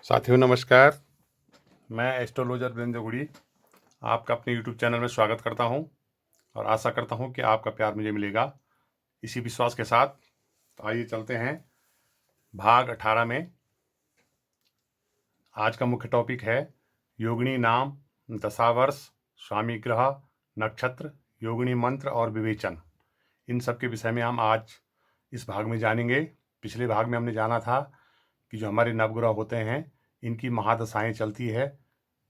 साथियों नमस्कार। मैं एस्ट्रोलॉजर वीरेंद्र गुड़ी आपका अपने यूट्यूब चैनल में स्वागत करता हूं और आशा करता हूं कि आपका प्यार मुझे मिलेगा। इसी विश्वास के साथ तो आइए चलते हैं भाग 18 में। आज का मुख्य टॉपिक है योगिनी नाम, दशावर्ष, स्वामी ग्रह, नक्षत्र, योगिनी मंत्र और विवेचन। इन सब के विषय में हम आज इस भाग में जानेंगे। पिछले भाग में हमने जाना था कि जो हमारे नवग्रह होते हैं इनकी महादशाएं चलती है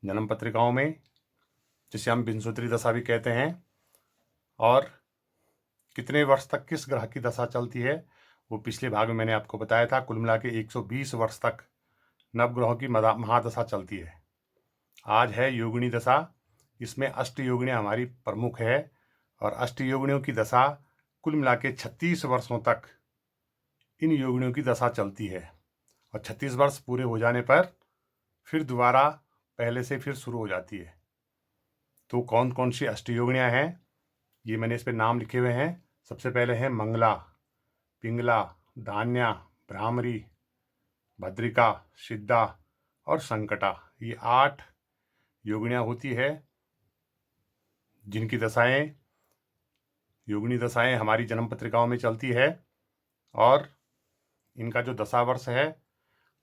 जन्म पत्रिकाओं में, जिसे हम विंशोत्तरी दशा भी कहते हैं। और कितने वर्ष तक किस ग्रह की दशा चलती है वो पिछले भाग में मैंने आपको बताया था। कुल मिला के 120 वर्ष तक नवग्रहों की महादशा चलती है। आज है योगिनी दशा। इसमें अष्ट योगिनियाँ हमारी प्रमुख है और अष्ट योगिनियों की दशा कुल मिला के 36 वर्षों तक इन योगिनियों की दशा चलती है और 36 वर्ष पूरे हो जाने पर फिर दोबारा पहले से फिर शुरू हो जाती है। तो कौन कौन सी अष्ट योगिनियाँ हैं ये मैंने इस पर नाम लिखे हुए हैं। सबसे पहले है मंगला, पिंगला, धान्या, भ्रामरी, भद्रिका, सिद्धा और संकटा। ये 8 योगिनियाँ होती है जिनकी दशाएं, योगिनी दशाएं हमारी जन्म पत्रिकाओं में चलती है। और इनका जो दशा वर्ष है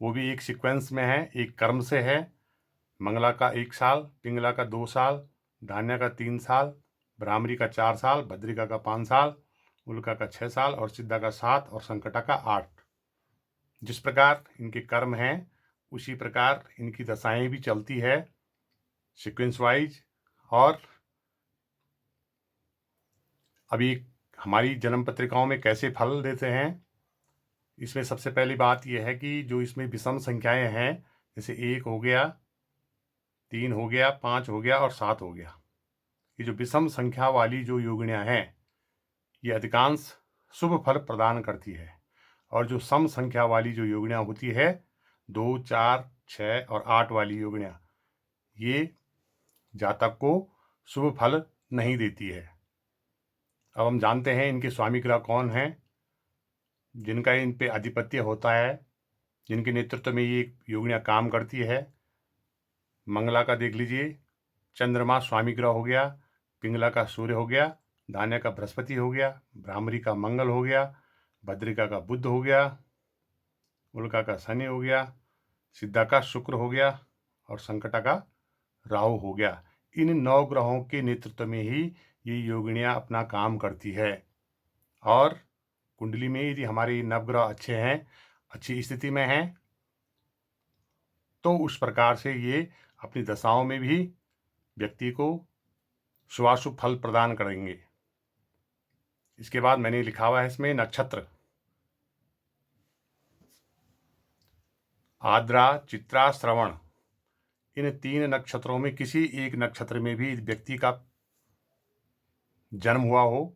वो भी एक सीक्वेंस में है, एक क्रम से है। मंगला का 1 साल, पिंगला का 2 साल, धान्या का 3 साल, भ्रामरी का 4 साल, भद्रिका का 5 साल, उल्का का 6 साल और सिद्धा का 7 और संकटा का 8। जिस प्रकार इनके कर्म हैं उसी प्रकार इनकी दशाएं भी चलती है सीक्वेंस वाइज। और अभी हमारी जन्म पत्रिकाओं में कैसे फल देते हैं, इसमें सबसे पहली बात यह है कि जो इसमें विषम संख्याएं हैं, जैसे 1 हो गया, 3 हो गया, 5 हो गया और 7 हो गया, ये जो विषम संख्या वाली जो योगिनियाँ हैं ये अधिकांश शुभ फल प्रदान करती है। और जो सम संख्या वाली जो योगिनियाँ होती है 2, 4, 6 और 8 वाली योगिनियाँ, ये जातक को शुभ फल नहीं देती है। अब हम जानते हैं इनके स्वामी ग्रह कौन हैं, जिनका इन पे आधिपत्य होता है, जिनके नेतृत्व में ये योगिनियाँ काम करती है। मंगला का देख लीजिए, चंद्रमा स्वामी ग्रह हो गया, पिंगला का सूर्य हो गया, धान्य का बृहस्पति हो गया, भ्रामरी का मंगल हो गया, भद्रिका का बुध हो गया, उल्का का शनि हो गया, सिद्धा का शुक्र हो गया और संकटा का राहु हो गया। इन 9 ग्रहों के नेतृत्व में ही ये योगिनियाँ अपना काम करती है। और कुंडली में यदि हमारे नवग्रह अच्छे हैं, अच्छी स्थिति में हैं, तो उस प्रकार से ये अपनी दशाओं में भी व्यक्ति को शुभाशुभ फल प्रदान करेंगे। इसके बाद मैंने लिखा हुआ है इसमें नक्षत्र, आद्रा, चित्रा, श्रवण। इन 3 नक्षत्रों में किसी एक नक्षत्र में भी व्यक्ति का जन्म हुआ हो,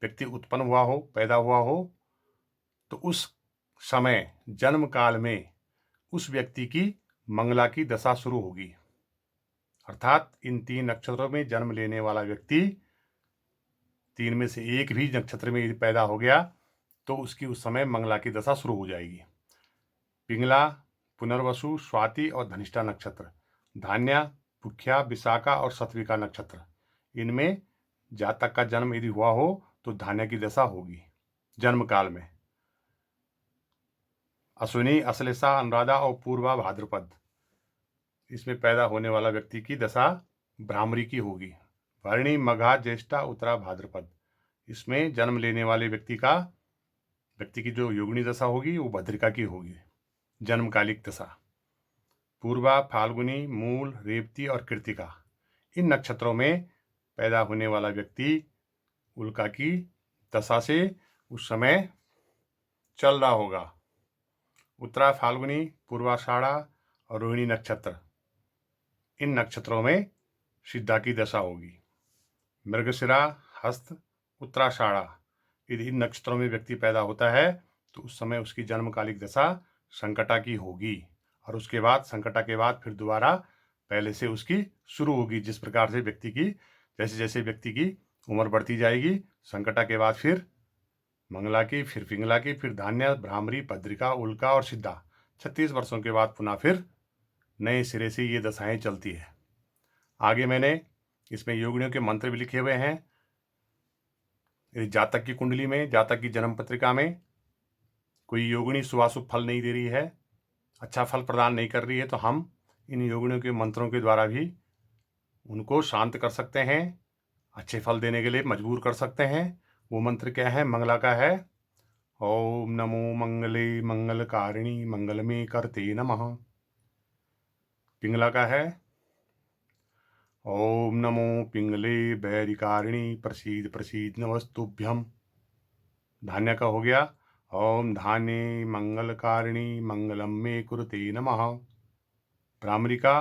व्यक्ति उत्पन्न हुआ हो, पैदा हुआ हो, तो उस समय जन्म काल में उस व्यक्ति की मंगला की दशा शुरू होगी। अर्थात इन 3 नक्षत्रों में जन्म लेने वाला व्यक्ति 3 में से एक भी नक्षत्र में यदि पैदा हो गया तो उसकी उस समय मंगला की दशा शुरू हो जाएगी। पिंगला, पुनर्वसु, स्वाति और धनिष्ठा नक्षत्र, धान्या, पुख्या, विशाखा और सतविका नक्षत्र, इनमें जातक का जन्म यदि हुआ हो तो धान्य की दशा होगी जन्म काल में। अश्विनी, अश्लेषा, अनुराधा और पूर्वा, भाद्रपद, इसमें पैदा होने वाला व्यक्ति की दशा भ्रामरी की होगी। भरणी, मघा, ज्येष्ठा, उत्तरा, भाद्रपद, इसमें जन्म लेने वाले व्यक्ति की जो योगिनी दशा होगी वो भद्रिका की होगी, जन्मकालिक दशा। पूर्वा, फाल्गुनी, मूल, रेवती और कृतिका, इन नक्षत्रों में पैदा होने वाला व्यक्ति उल्का की दशा से उस समय चल रहा होगा। उत्तरा, फाल्गुनी, पूर्वाषाढ़ा और रोहिणी नक्षत्र, इन नक्षत्रों में सिद्धा की दशा होगी। मृगशिरा, हस्त, उत्तराषाढ़ा, यदि इन नक्षत्रों में व्यक्ति पैदा होता है तो उस समय उसकी जन्मकालिक दशा संकटा की होगी। और उसके बाद संकटा के बाद फिर दोबारा पहले से उसकी शुरू होगी। जिस प्रकार से व्यक्ति की जैसे जैसे व्यक्ति की उम्र बढ़ती जाएगी, संकटा के बाद फिर मंगला की, फिर पिंगला की, फिर धान्य, भ्रामरी, भद्रिका, उल्का और सिद्धा, 36 वर्षों के बाद पुनः फिर नए सिरे से ये दशाएं चलती है। आगे मैंने इसमें योगिनियों के मंत्र भी लिखे हुए हैं। यदि जातक की कुंडली में, जातक की जन्म पत्रिका में कोई योगिनी शुभाशुभ फल नहीं दे रही है, अच्छा फल प्रदान नहीं कर रही है, तो हम इन योगिनियों के मंत्रों के द्वारा भी उनको शांत कर सकते हैं, अच्छे फल देने के लिए मजबूर कर सकते हैं। वो मंत्र क्या है? मंगला का है, ओम नमो मंगले मंगलकारिणी मंगलमे करते नमः। पिंगला का है, ओम नमो पिंगले बैरिकारिणी प्रसीद प्रसीद नमस्तुभ्यम। धान्य का हो गया, ओम धान्ये मंगलकारिणी मंगलम मे कुरुते नमः। भ्रामरी का,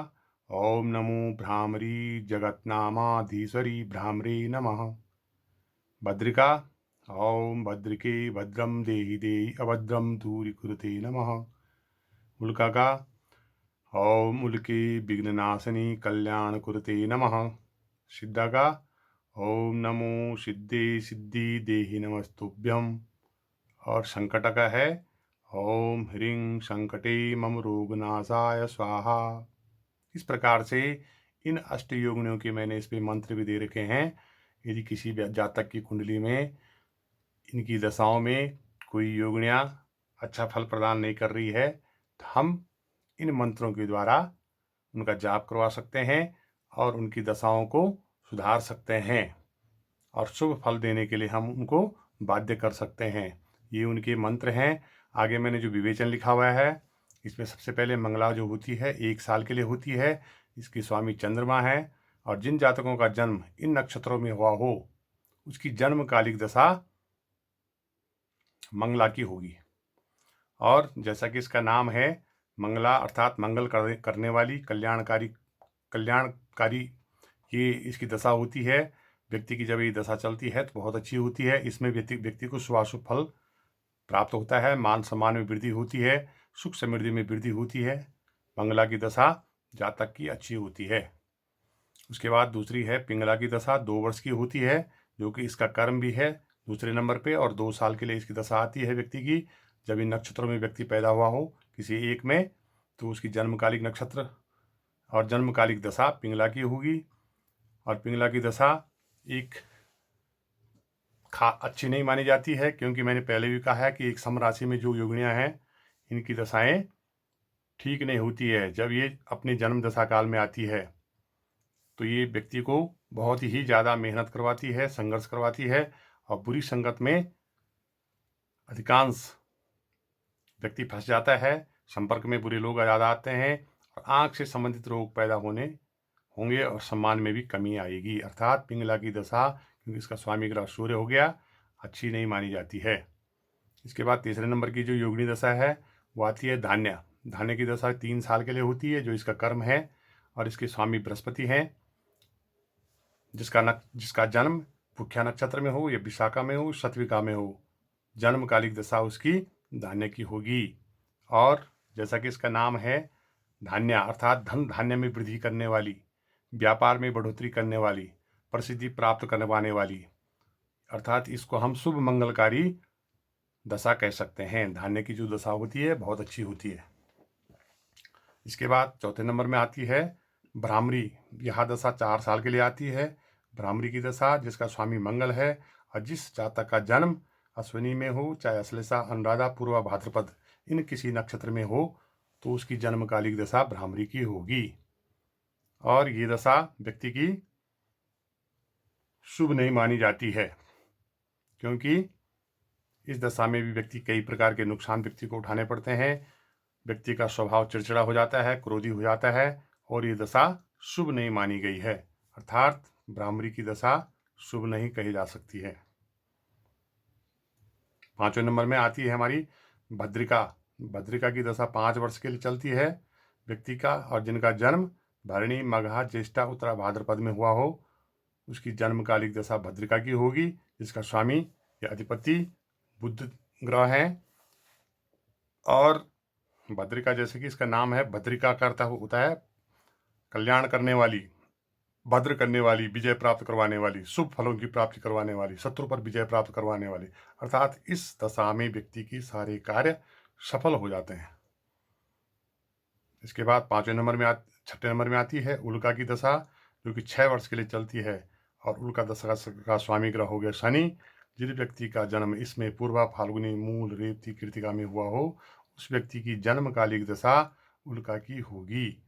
ओम नमो भ्रामरी जगन्नामाधीश्वरी भ्रामरे नमः। भद्रिका, ओम भद्रिके भद्रम देहि देहि अभद्रम दूरी कुरुते नमः। उल्का का, ओम उल्के विघ्ननाशनी कल्याण कुरुते नमः। सिद्धा का, ओम नमो सिद्धे सिद्धि देहि नमस्तुभ्यम। और संकट का है, ओम ह्रीं संकटे मम रोगनाशाय स्वाहा। इस प्रकार से इन अष्ट योगिनियों के मैंने इस पे मंत्र भी दे रखे हैं। यदि किसी भी जातक की कुंडली में इनकी दशाओं में कोई योगिनियाँ अच्छा फल प्रदान नहीं कर रही है, तो हम इन मंत्रों के द्वारा उनका जाप करवा सकते हैं और उनकी दशाओं को सुधार सकते हैं और शुभ फल देने के लिए हम उनको बाध्य कर सकते हैं। ये उनके मंत्र हैं। आगे मैंने जो विवेचन लिखा हुआ है, इसमें सबसे पहले मंगला जो होती है 1 साल के लिए होती है। इसकी स्वामी चंद्रमा है और जिन जातकों का जन्म इन नक्षत्रों में हुआ हो उसकी जन्मकालिक दशा मंगला की होगी। और जैसा कि इसका नाम है मंगला, अर्थात मंगल करने वाली, कल्याणकारी ये इसकी दशा होती है। व्यक्ति की जब ये दशा चलती है तो बहुत अच्छी होती है। इसमें व्यक्ति को शुभाशुभ फल प्राप्त होता है, मान सम्मान में वृद्धि होती है, सुख समृद्धि में वृद्धि होती है। मंगला की दशा जातक की अच्छी होती है। उसके बाद दूसरी है पिंगला की दशा, 2 वर्ष की होती है, जो कि इसका कर्म भी है दूसरे नंबर पे, और 2 साल के लिए इसकी दशा आती है व्यक्ति की। जब इन नक्षत्रों में व्यक्ति पैदा हुआ हो किसी एक में, तो उसकी जन्मकालिक नक्षत्र और जन्मकालिक दशा पिंगला की होगी। और पिंगला की दशा एक अच्छी नहीं मानी जाती है, क्योंकि मैंने पहले भी कहा है कि एक सम राशि में जो योगिनियाँ हैं इनकी दशाएं ठीक नहीं होती है। जब ये अपने जन्म दशा काल में आती है तो ये व्यक्ति को बहुत ही ज़्यादा मेहनत करवाती है, संघर्ष करवाती है, और बुरी संगत में अधिकांश व्यक्ति फंस जाता है। संपर्क में बुरे लोग ज़्यादा आते हैं और आँख से संबंधित रोग पैदा होंगे और सम्मान में भी कमी आएगी। अर्थात पिंगला की दशा, क्योंकि इसका स्वामी ग्रह सूर्य हो गया, अच्छी नहीं मानी जाती है। इसके बाद तीसरे नंबर की जो योगिनी दशा है वो आती है धान्य। धान्य की दशा 3 साल के लिए होती है, जो इसका कर्म है, और इसके स्वामी बृहस्पति हैं। जिसका जन्म पुख्या नक्षत्र में हो या विशाखा में हो, शतविका में हो, जन्मकालिक दशा उसकी धान्य की होगी। और जैसा कि इसका नाम है धान्य, अर्थात धन धान्य में वृद्धि करने वाली, व्यापार में बढ़ोतरी करने वाली, प्रसिद्धि प्राप्त करवाने वाली, अर्थात इसको हम शुभ मंगलकारी दशा कह सकते हैं। धान्य की जो दशा होती है बहुत अच्छी होती है। इसके बाद चौथे नंबर में आती है भ्रामरी। यह दशा 4 साल के लिए आती है। भ्रामरी की दशा, जिसका स्वामी मंगल है, और जिस जातक का जन्म अश्विनी में हो, चाहे अश्लेषा, अनुराधा, पूर्वा, भाद्रपद, इन किसी नक्षत्र में हो, तो उसकी जन्मकालिक दशा भ्रामरी की होगी। और ये दशा व्यक्ति की शुभ नहीं मानी जाती है, क्योंकि इस दशा में भी व्यक्ति कई प्रकार के नुकसान व्यक्ति को उठाने पड़ते हैं। व्यक्ति का स्वभाव चिड़चिड़ा हो जाता है, क्रोधी हो जाता है, और ये दशा शुभ नहीं मानी गई है। अर्थात भ्रामरी की दशा शुभ नहीं कही जा सकती है। 5वें नंबर में आती है हमारी भद्रिका। भद्रिका की दशा 5 वर्ष के लिए चलती है व्यक्ति का, और जिनका जन्म भरणी, मघा, ज्येष्ठा, उत्तरा, भाद्रपद में हुआ हो, उसकी जन्मकालिक दशा भद्रिका की होगी, जिसका स्वामी या अधिपति बुध ग्रह है। और भद्रिका, जैसे कि इसका नाम है, भद्रिका का अर्थ होता है कल्याण करने वाली, भद्र करने वाली, विजय प्राप्त करवाने वाली, शुभ फलों की प्राप्ति करवाने वाली, शत्रु पर विजय प्राप्त करवाने वाली। अर्थात इस दशा में व्यक्ति की सारे कार्य सफल हो जाते हैं। इसके बाद 6ठे नंबर में आती है उल्का की दशा, जो कि 6 वर्ष के लिए चलती है। और उल्का दशा का स्वामी ग्रह हो गया शनि। जिस व्यक्ति का जन्म इसमें पूर्वा, फाल्गुनी, मूल, रेवती, कृतिका में हुआ हो, उस व्यक्ति की जन्मकालिक दशा उल्का की होगी।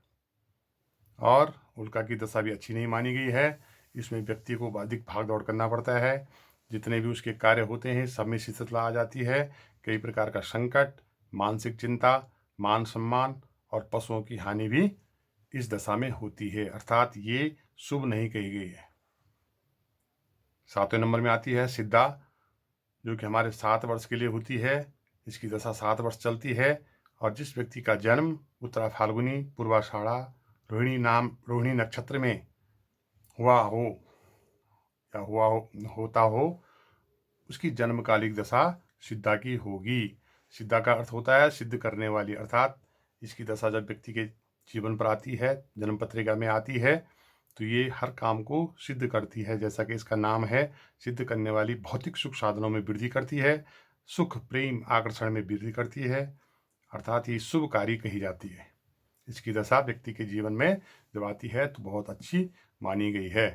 और उल्का की दशा भी अच्छी नहीं मानी गई है। इसमें व्यक्ति को अधिक भाग दौड़ करना पड़ता है। जितने भी उसके कार्य होते हैं सब में शिथिलता आ जाती है। कई प्रकार का संकट, मानसिक चिंता, मान सम्मान और पशुओं की हानि भी इस दशा में होती है, अर्थात ये शुभ नहीं कही गई है। 7वें नंबर में आती है सिद्धा, जो कि हमारे 7 वर्ष के लिए होती है। इसकी दशा 7 वर्ष चलती है। और जिस व्यक्ति का जन्म उत्तरा फाल्गुनी, पूर्वाषाढ़ा, रोहिणी नक्षत्र में हुआ हो या होता हो, उसकी जन्मकालिक दशा सिद्धा की होगी। सिद्धा का अर्थ होता है सिद्ध करने वाली, अर्थात इसकी दशा जब व्यक्ति के जीवन पर आती है, जन्म पत्रिका में आती है, तो ये हर काम को सिद्ध करती है। जैसा कि इसका नाम है, सिद्ध करने वाली। भौतिक सुख साधनों में वृद्धि करती है, सुख, प्रेम, आकर्षण में वृद्धि करती है, अर्थात ये शुभकारी कही जाती है। इसकी दशा व्यक्ति के जीवन में जब आती है तो बहुत अच्छी मानी गई है।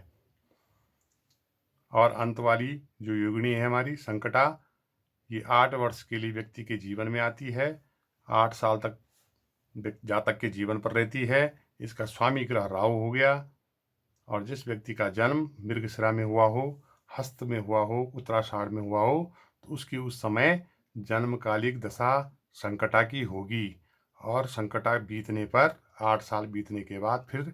और अंत वाली जो योगिनी है हमारी संकटा, ये 8 वर्ष के लिए व्यक्ति के जीवन में आती है। 8 साल तक जातक के जीवन पर रहती है। इसका स्वामी ग्रह राहु हो गया। और जिस व्यक्ति का जन्म मृगशिरा में हुआ हो, हस्त में हुआ हो, उत्तराषाढ़ में हुआ हो, तो उसकी उस समय जन्मकालिक दशा संकटा की होगी। और संकटा बीतने पर 8 साल बीतने के बाद फिर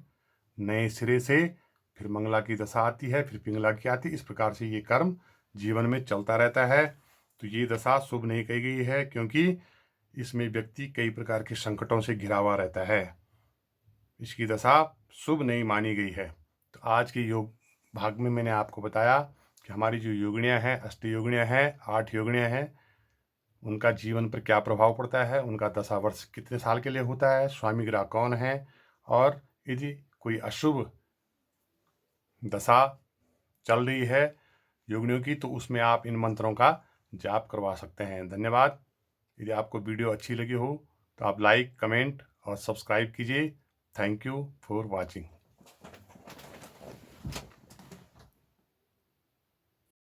नए सिरे से फिर मंगला की दशा आती है, फिर पिंगला की आती है। इस प्रकार से ये कर्म जीवन में चलता रहता है। तो ये दशा शुभ नहीं कही गई है, क्योंकि इसमें व्यक्ति कई प्रकार के संकटों से घिरा हुआ रहता है। इसकी दशा शुभ नहीं मानी गई है। तो आज के योग भाग में मैंने आपको बताया कि हमारी जो योगिनियाँ हैं, अष्टयोगिनियाँ हैं, 8 योगिनियाँ हैं, उनका जीवन पर क्या प्रभाव पड़ता है, उनका दशा वर्ष कितने साल के लिए होता है, स्वामी ग्रह कौन है, और यदि कोई अशुभ दशा चल रही है योगिनियों की, तो उसमें आप इन मंत्रों का जाप करवा सकते हैं। धन्यवाद। यदि आपको वीडियो अच्छी लगी हो तो आप लाइक, कमेंट और सब्सक्राइब कीजिए। Thank you for watching.